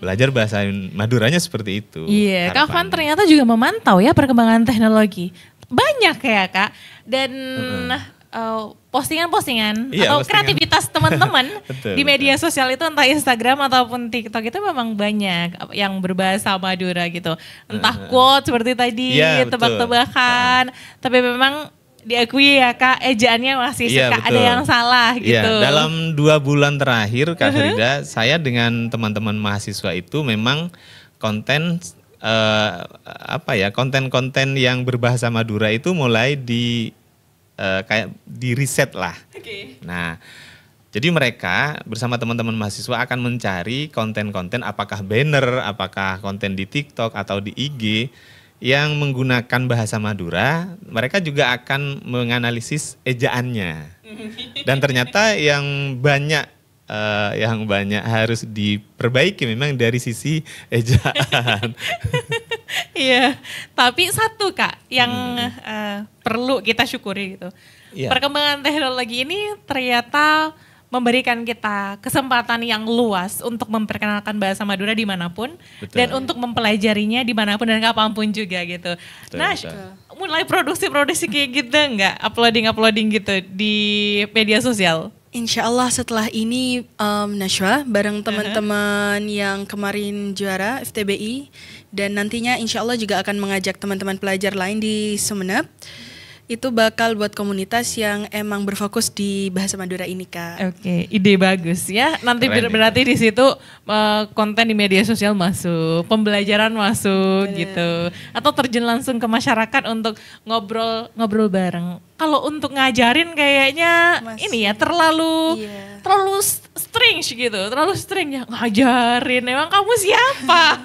Belajar bahasa Maduranya seperti itu. Iya, Kak Van ternyata juga memantau ya perkembangan teknologi. Banyak ya Kak. Dan postingan-postingan atau kreativitas teman-teman di media sosial itu entah Instagram ataupun TikTok itu memang banyak yang berbahasa Madura gitu. Entah quote seperti tadi, tebak-tebakan. Tapi memang diakui ya Kak, ejaannya masih ada yang salah gitu. Iya, dalam 2 bulan terakhir Kak Frida, saya dengan teman-teman mahasiswa itu memang konten konten-konten yang berbahasa Madura itu mulai di riset lah. Okay. Nah, jadi mereka bersama teman-teman mahasiswa akan mencari konten-konten apakah banner, apakah konten di TikTok atau di IG yang menggunakan bahasa Madura. Mereka juga akan menganalisis ejaannya. Dan ternyata yang banyak harus diperbaiki memang dari sisi ejaan. Iya, tapi satu Kak yang perlu kita syukuri gitu. Yeah. Perkembangan teknologi ini ternyata memberikan kita kesempatan yang luas untuk memperkenalkan bahasa Madura dimanapun. Betul. Dan untuk mempelajarinya dimanapun dan kapanpun juga gitu. Betul, nah, mulai produksi kayak gitu enggak? Uploading gitu di media sosial? Insya Allah setelah ini Najwa bareng teman-teman yang kemarin juara FTBI dan nantinya insya Allah juga akan mengajak teman-teman pelajar lain di Sumeneb. Itu bakal buat komunitas yang emang berfokus di bahasa Madura ini Kak. Oke, ide bagus ya. Nanti berarti di situ konten di media sosial masuk, pembelajaran masuk. Bener. Gitu. Atau terjun langsung ke masyarakat untuk ngobrol bareng. Kalau untuk ngajarin kayaknya ini ya terlalu strange gitu, terlalu string ya ngajarin. Emang kamu siapa?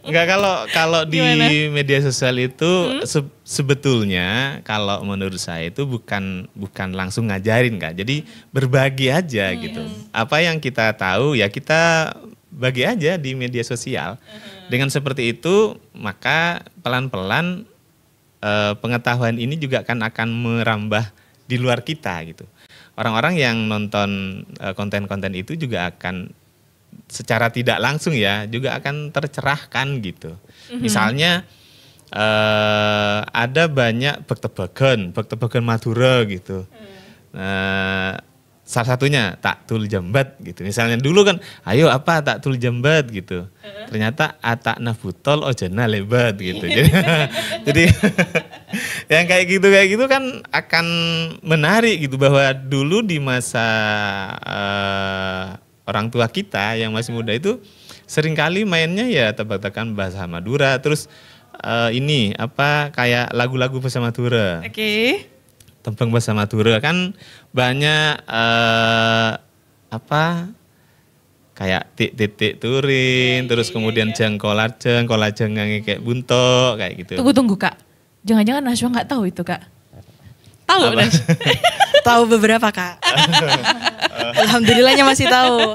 Enggak, kalau di media sosial itu sebetulnya kalau menurut saya itu bukan langsung ngajarin Kak. Jadi berbagi aja gitu. Apa yang kita tahu ya kita bagi aja di media sosial. Dengan seperti itu maka pelan-pelan pengetahuan ini juga akan merambah di luar kita gitu. Orang-orang yang nonton konten-konten itu juga akan secara tidak langsung ya juga akan tercerahkan gitu. Misalnya ada banyak bek-tebakan Madura gitu. Salah satunya taktul jambat gitu. Misalnya dulu kan, ayo apa taktul jambat gitu. Ternyata atak nafutol ojana lebat gitu. Jadi yang kayak gitu kan akan menarik gitu bahwa dulu di masa orang tua kita yang masih muda itu seringkali mainnya ya tebak-tebakan bahasa Madura. Terus kayak lagu-lagu bahasa Madura. Oke. Tembang bahasa Madura kan banyak kayak titik turin, terus kemudian kolajeng kayak buntok kayak gitu. Tunggu Kak, jangan-jangan Najwa nggak tahu itu Kak? Tahu Najwa? Tahu beberapa Kak. Alhamdulillahnya masih tahu.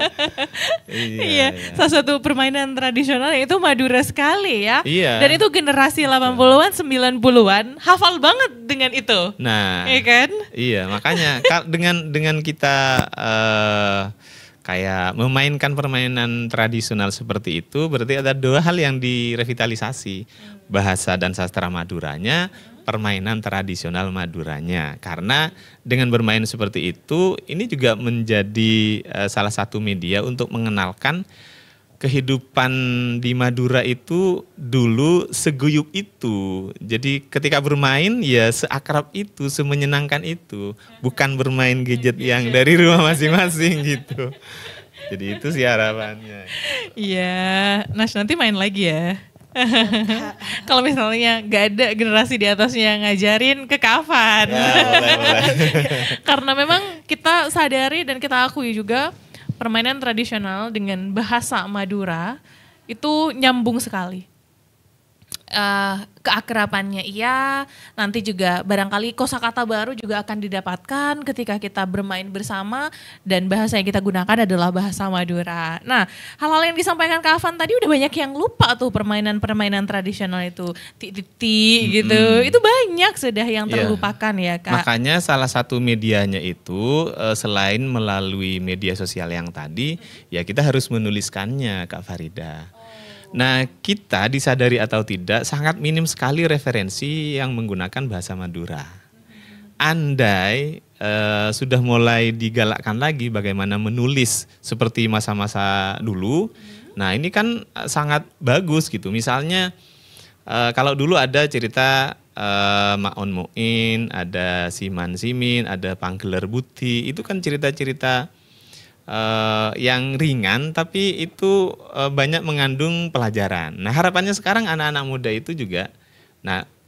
Iya, salah satu permainan tradisional itu Madura sekali ya. Iya. Dan itu generasi 80-an, 90-an hafal banget dengan itu. Nah, iya kan? Iya, makanya dengan kita kayak memainkan permainan tradisional seperti itu, berarti ada dua hal yang direvitalisasi, bahasa dan sastra Maduranya, permainan tradisional Maduranya. Karena dengan bermain seperti itu, ini juga menjadi salah satu media untuk mengenalkan kehidupan di Madura itu dulu seguyup itu. Jadi ketika bermain ya seakrab itu, semenyenangkan itu. Bukan bermain gadget yang dari rumah masing-masing gitu. Jadi itu sih harapannya. Iya, Nas nanti main lagi ya. Kalau misalnya gak ada generasi di atasnya yang ngajarin ke Kafan. Ya, boleh. Karena memang kita sadari dan kita akui juga permainan tradisional dengan bahasa Madura itu nyambung sekali. Keakrabannya iya, nanti juga barangkali kosakata baru juga akan didapatkan ketika kita bermain bersama dan bahasa yang kita gunakan adalah bahasa Madura. Nah, hal-hal yang disampaikan Kak Afan tadi udah banyak yang lupa tuh permainan-permainan tradisional itu. Ti-ti-ti gitu, itu banyak sudah yang terlupakan ya Kak. Makanya salah satu medianya itu selain melalui media sosial yang tadi, ya kita harus menuliskannya Kak Farida. Nah, kita disadari atau tidak sangat minim sekali referensi yang menggunakan bahasa Madura. Andai sudah mulai digalakkan lagi bagaimana menulis seperti masa-masa dulu. Nah, ini kan sangat bagus gitu. Misalnya kalau dulu ada cerita Maon Muin, ada Siman Simin, ada Panggelar Buti, itu kan cerita-cerita yang ringan tapi itu banyak mengandung pelajaran. Nah, harapannya sekarang anak-anak muda itu juga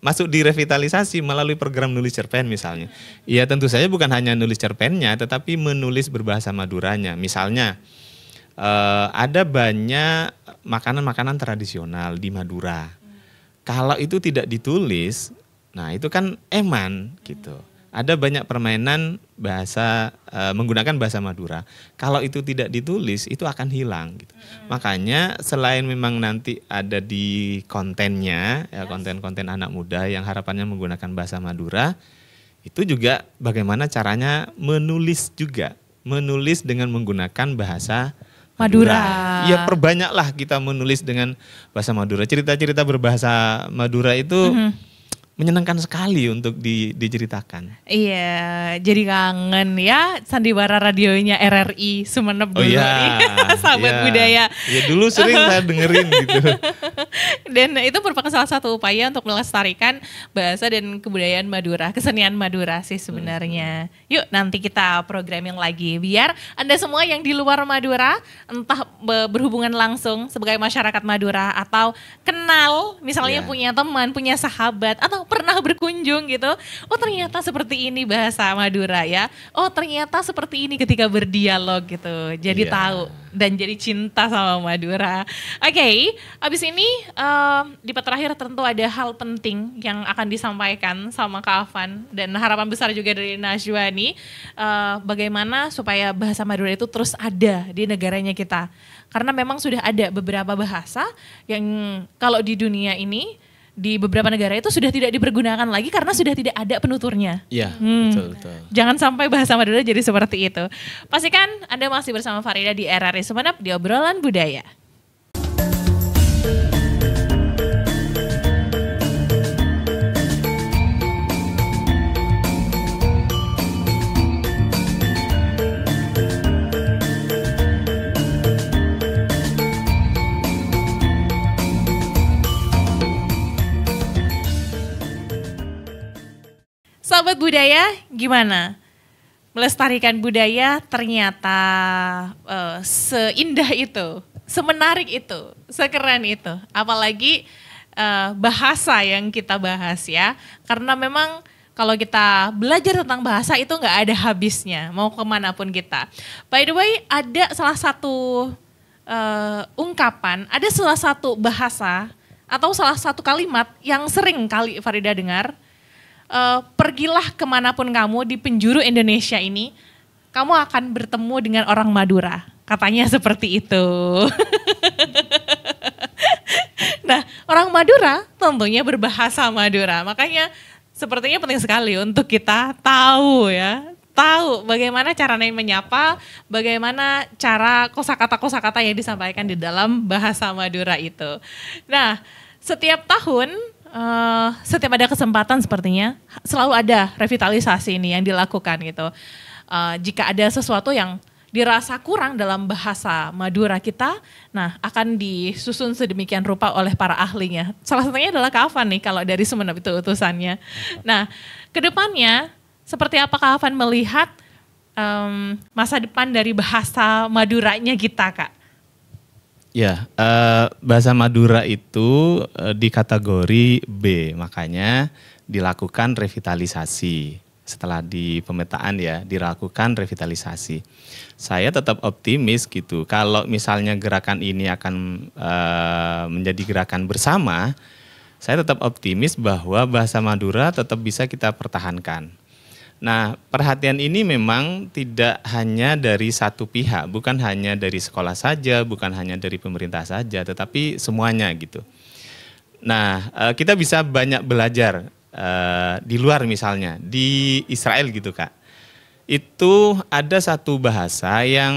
masuk direvitalisasi melalui program nulis cerpen misalnya. Ya tentu saja bukan hanya nulis cerpennya tetapi menulis berbahasa Maduranya. Misalnya ada banyak makanan-makanan tradisional di Madura. Kalau itu tidak ditulis, nah itu kan eman gitu. Ada banyak permainan bahasa menggunakan bahasa Madura. Kalau itu tidak ditulis, itu akan hilang. Gitu. Makanya selain memang nanti ada di kontennya, ya, konten-konten anak muda yang harapannya menggunakan bahasa Madura, itu juga bagaimana caranya menulis juga, menulis dengan menggunakan bahasa Madura. Ya perbanyaklah kita menulis dengan bahasa Madura. Cerita-cerita berbahasa Madura itu menyenangkan sekali untuk diceritakan. Iya, jadi kangen ya sandiwara radionya RRI Sumeneb dulu. Sahabat budaya. Ya dulu sering saya dengerin gitu. Dan itu merupakan salah satu upaya untuk melestarikan bahasa dan kebudayaan Madura, kesenian Madura sih sebenarnya. Yuk nanti kita programming lagi biar Anda semua yang di luar Madura entah berhubungan langsung sebagai masyarakat Madura atau kenal misalnya punya teman, punya sahabat atau pernah berkunjung gitu. Oh ternyata seperti ini bahasa Madura ya. Oh ternyata seperti ini ketika berdialog gitu. Jadi tahu dan jadi cinta sama Madura. Oke, abis ini di part terakhir tentu ada hal penting yang akan disampaikan sama Kak Afan dan harapan besar juga dari Najwa nih. Bagaimana supaya bahasa Madura itu terus ada di negaranya kita. Karena memang sudah ada beberapa bahasa yang kalau di dunia ini di beberapa negara itu sudah tidak dipergunakan lagi karena sudah tidak ada penuturnya. Iya, betul. Jangan sampai bahasa Madura jadi seperti itu. Pastikan Anda masih bersama Farida di RRI Sumeneb di Obrolan Budaya. Sahabat budaya, gimana? Melestarikan budaya ternyata seindah itu, semenarik itu, sekeren itu. Apalagi bahasa yang kita bahas ya. Karena memang kalau kita belajar tentang bahasa itu nggak ada habisnya, mau kemanapun kita. By the way, ada salah satu ungkapan, ada salah satu bahasa atau salah satu kalimat yang sering kali Farida dengar. Pergilah kemanapun kamu di penjuru Indonesia ini, kamu akan bertemu dengan orang Madura. Katanya seperti itu. Nah, orang Madura tentunya berbahasa Madura. Makanya sepertinya penting sekali untuk kita tahu ya tahu bagaimana cara menyapa, bagaimana cara kosakata yang disampaikan di dalam bahasa Madura itu. Nah, setiap tahun, setiap ada kesempatan sepertinya selalu ada revitalisasi ini yang dilakukan gitu. Jika ada sesuatu yang dirasa kurang dalam bahasa Madura kita, nah akan disusun sedemikian rupa oleh para ahlinya. Salah satunya adalah Kak Afan nih kalau dari Sumeneb itu utusannya. Nah, kedepannya seperti apa Kak Afan melihat masa depan dari bahasa Maduranya kita, Kak? Ya, bahasa Madura itu di kategori B, makanya dilakukan revitalisasi. Setelah di pemetaan ya, dilakukan revitalisasi. Saya tetap optimis gitu, kalau misalnya gerakan ini akan menjadi gerakan bersama, saya tetap optimis bahwa bahasa Madura tetap bisa kita pertahankan. Nah, perhatian ini memang tidak hanya dari satu pihak, bukan hanya dari sekolah saja, bukan hanya dari pemerintah saja, tetapi semuanya gitu. Nah, kita bisa banyak belajar di luar, misalnya di Israel gitu Kak. Itu ada satu bahasa yang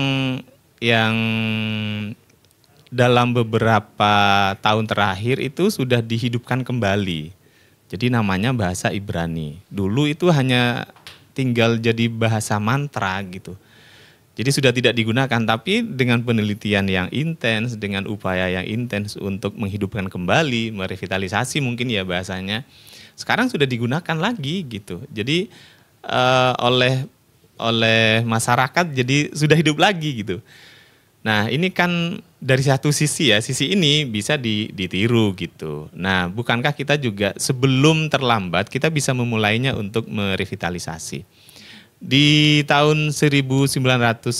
dalam beberapa tahun terakhir itu sudah dihidupkan kembali. Jadi namanya bahasa Ibrani. Dulu itu hanya tinggal jadi bahasa mantra gitu. Jadi sudah tidak digunakan, tapi dengan penelitian yang intens, dengan upaya yang intens untuk menghidupkan kembali, merevitalisasi mungkin ya bahasanya, sekarang sudah digunakan lagi gitu. Jadi oleh masyarakat jadi sudah hidup lagi gitu. Nah, ini kan dari satu sisi ya, sisi ini bisa ditiru gitu. Nah, bukankah kita juga sebelum terlambat kita bisa memulainya untuk merevitalisasi. Di tahun 1999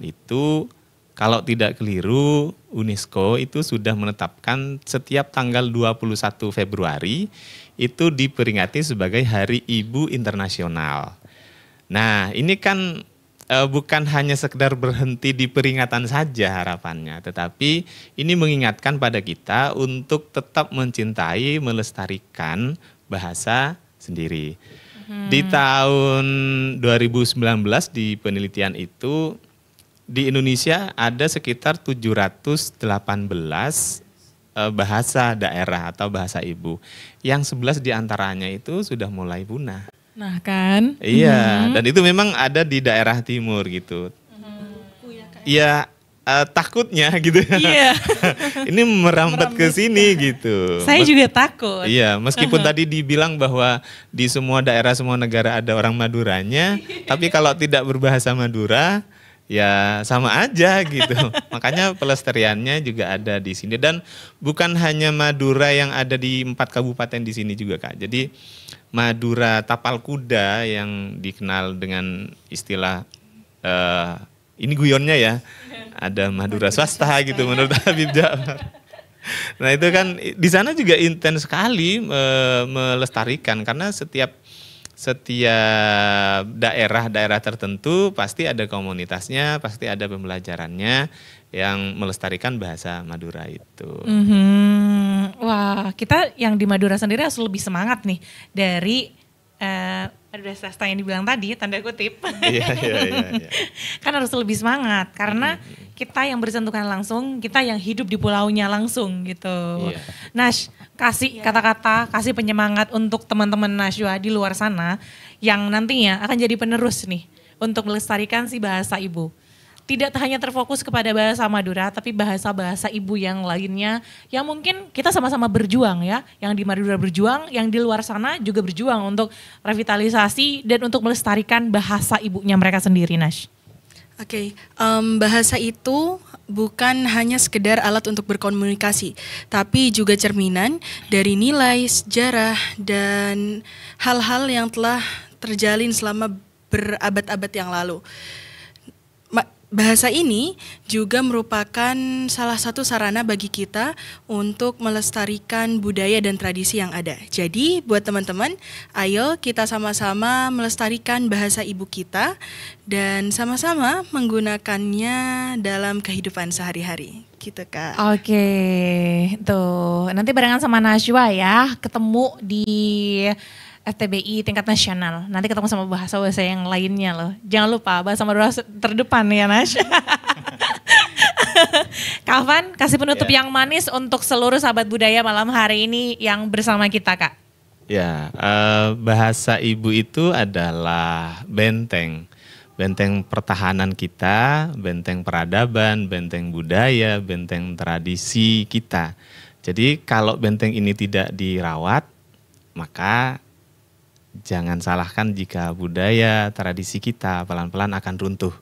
itu kalau tidak keliru UNESCO itu sudah menetapkan setiap tanggal 21 Februari itu diperingati sebagai Hari Ibu Internasional. Nah, ini kan bukan hanya sekedar berhenti di peringatan saja harapannya, tetapi ini mengingatkan pada kita untuk tetap mencintai, melestarikan bahasa sendiri. Di tahun 2019 di penelitian itu di Indonesia ada sekitar 718 bahasa daerah atau bahasa ibu, yang 11 diantaranya itu sudah mulai punah. Nah kan? Iya, dan itu memang ada di daerah timur gitu. Iya, takutnya gitu. Iya. Ini merambat ke sini gitu. Saya juga takut. Iya, meskipun tadi dibilang bahwa di semua daerah, semua negara ada orang Maduranya, tapi kalau tidak berbahasa Madura, ya sama aja gitu. Makanya pelestariannya juga ada di sini, dan bukan hanya Madura yang ada di 4 kabupaten di sini juga Kak. Jadi Madura Tapal Kuda yang dikenal dengan istilah ini guyonnya ya, ada Madura swasta gitu menurut Habib Ja'far. Nah itu kan di sana juga intens sekali melestarikan, karena setiap daerah tertentu pasti ada komunitasnya, pasti ada pembelajarannya yang melestarikan bahasa Madura itu. Wah, kita yang di Madura sendiri harus lebih semangat nih dari Madura swasta yang dibilang tadi, tanda kutip. Iya. Kan harus lebih semangat karena kita yang bersentuhan langsung, kita yang hidup di pulaunya langsung gitu. Iya. Nash, kasih kata-kata, kasih penyemangat untuk teman-teman Najwa di luar sana yang nantinya akan jadi penerus nih untuk melestarikan si bahasa ibu. Tidak hanya terfokus kepada bahasa Madura, tapi bahasa-bahasa ibu yang lainnya yang mungkin kita sama-sama berjuang ya. Yang di Madura berjuang, yang di luar sana juga berjuang untuk revitalisasi dan untuk melestarikan bahasa ibunya mereka sendiri, Nash. Oke, bahasa itu bukan hanya sekedar alat untuk berkomunikasi, tapi juga cerminan dari nilai, sejarah, dan hal-hal yang telah terjalin selama berabad-abad yang lalu. Bahasa ini juga merupakan salah satu sarana bagi kita untuk melestarikan budaya dan tradisi yang ada. Jadi buat teman-teman, ayo kita sama-sama melestarikan bahasa ibu kita dan sama-sama menggunakannya dalam kehidupan sehari-hari. Gitu Kak. Oke, tuh nanti barengan sama Najwa ya, ketemu di FTBI tingkat nasional. Nanti ketemu sama bahasa-bahasa yang lainnya loh. Jangan lupa bahasa Madura terdepan ya Nash. Kak Afan, kasih penutup yang manis untuk seluruh sahabat budaya malam hari ini yang bersama kita Kak. Ya, bahasa ibu itu adalah benteng. Benteng pertahanan kita, benteng peradaban, benteng budaya, benteng tradisi kita. Jadi kalau benteng ini tidak dirawat, maka jangan salahkan jika budaya, tradisi kita pelan-pelan akan runtuh.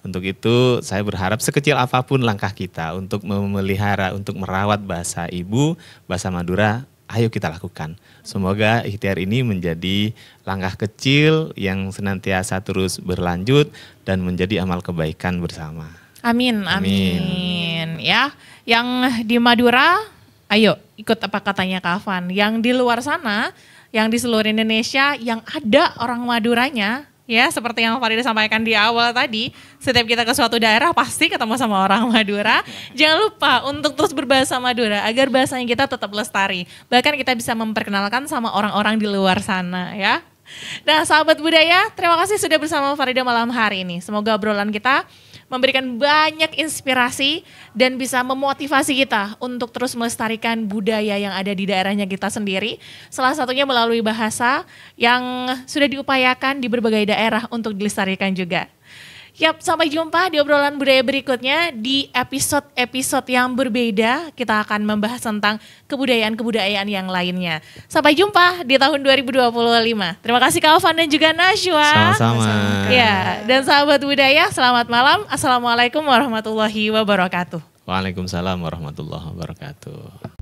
Untuk itu saya berharap sekecil apapun langkah kita untuk memelihara, untuk merawat bahasa ibu, bahasa Madura, ayo kita lakukan. Semoga ikhtiar ini menjadi langkah kecil yang senantiasa terus berlanjut dan menjadi amal kebaikan bersama. Amin, amin. Ya, yang di Madura, ayo ikut apa katanya Kak Afan. Yang di luar sana, yang di seluruh Indonesia, yang ada orang Maduranya, ya seperti yang Farida sampaikan di awal tadi, setiap kita ke suatu daerah pasti ketemu sama orang Madura. Jangan lupa untuk terus berbahasa Madura agar bahasanya kita tetap lestari. Bahkan kita bisa memperkenalkan sama orang-orang di luar sana ya. Nah sahabat budaya, terima kasih sudah bersama Farida malam hari ini. Semoga obrolan kita memberikan banyak inspirasi dan bisa memotivasi kita untuk terus melestarikan budaya yang ada di daerahnya kita sendiri. Salah satunya melalui bahasa yang sudah diupayakan di berbagai daerah untuk dilestarikan juga. Yap, sampai jumpa di obrolan budaya berikutnya di episode-episode yang berbeda. Kita akan membahas tentang kebudayaan-kebudayaan yang lainnya. Sampai jumpa di tahun 2025. Terima kasih Kak Afan dan juga Najwa. Sama-sama. Ya, dan sahabat budaya, selamat malam. Assalamualaikum warahmatullahi wabarakatuh. Waalaikumsalam warahmatullahi wabarakatuh.